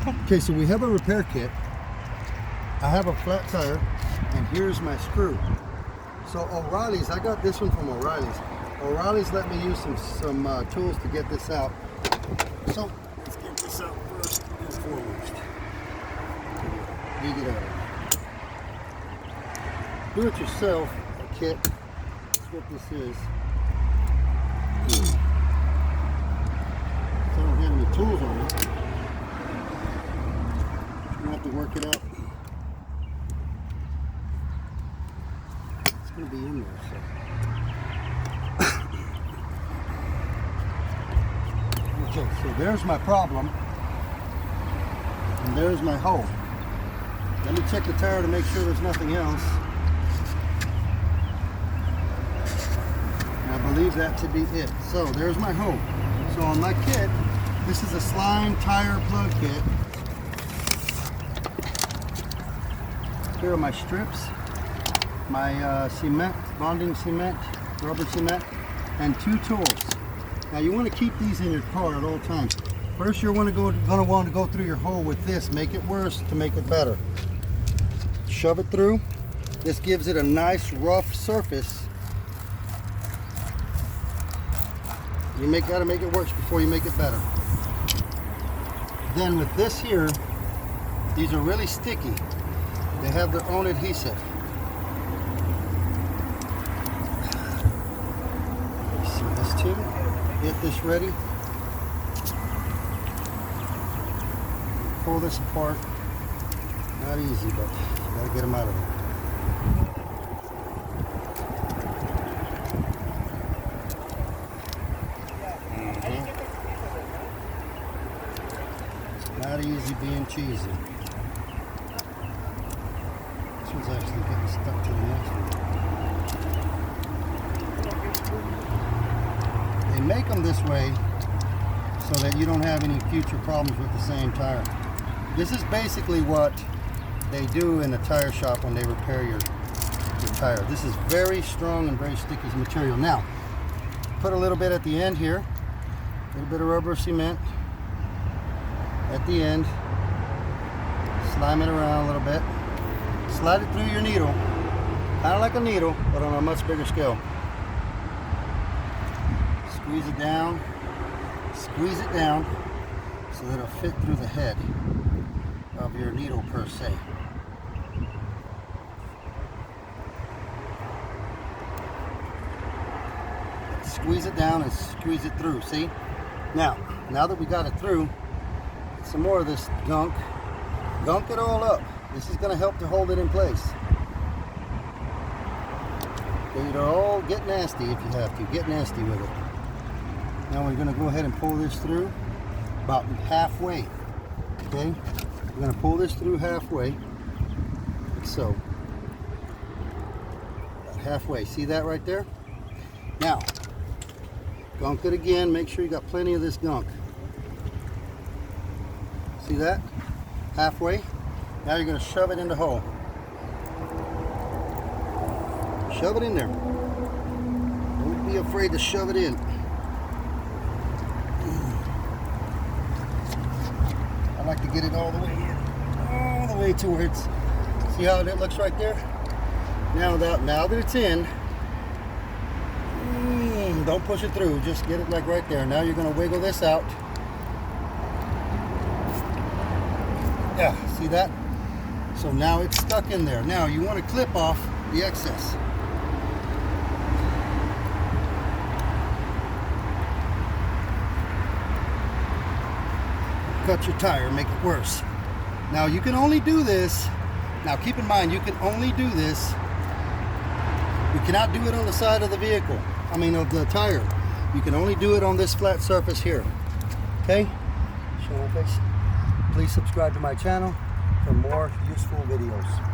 Okay, so we have a repair kit. I have a flat tire, and here's my screw. So O'Reilly's, I got this one from O'Reilly's. O'Reilly's let me use some tools to get this out. So let's get this out first and foremost. Dig it out. Do it yourself kit. That's what this is. So I don't have any tools on it. You have to work it out. It's going to be in there. So. Okay, so there's my problem, and there's my hole. Let me check the tire to make sure there's nothing else. And I believe that to be it. So there's my hole. So on my kit, this is a slime tire plug kit. Here are my strips, my cement, bonding cement, rubber cement, and 2 tools. Now you want to keep these in your car at all times. First you're going to want to go through your hole with this, make it worse to make it better. Shove it through. This gives it a nice rough surface. You got to make it worse before you make it better. Then with this here, these are really sticky. They have their own adhesive. So this too. Get this ready. Pull this apart. Not easy, but you gotta get them out of there. Not easy being cheesy. This one's actually getting stuck to the next one. They make them this way so that you don't have any future problems with the same tire. This is basically what they do in a tire shop when they repair your tire. This is very strong and very sticky material. Now, put a little bit at the end here, a little bit of rubber cement at the end, slime it around a little bit, slide it through your needle, kind of like a needle, but on a much bigger scale. Squeeze it down so that it'll fit through the head of your needle per se. Squeeze it down and squeeze it through, see? Now that we got it through, some more of this gunk it all up. This is going to help to hold it in place. It'll all get nasty if you have to. Get nasty with it. Now we're going to go ahead and pull this through about halfway. Okay? We're going to pull this through halfway. Like so. About halfway. See that right there? Now, gunk it again. Make sure you got plenty of this gunk. See that? Halfway. Now you're going to shove it in the hole. Shove it in there. Don't be afraid to shove it in. I like to get it all the way in. All the way towards. See how it looks right there? Now that it's in, don't push it through. Just get it like right there. Now you're going to wiggle this out. Yeah, see that? So now it's stuck in there. Now you want to clip off the excess. Cut your tire, make it worse. Now you can only do this. Now keep in mind, you can only do this. You cannot do it on the side of the vehicle. I mean of the tire. You can only do it on this flat surface here. Okay? Show my face. Please subscribe to my channel for more useful videos.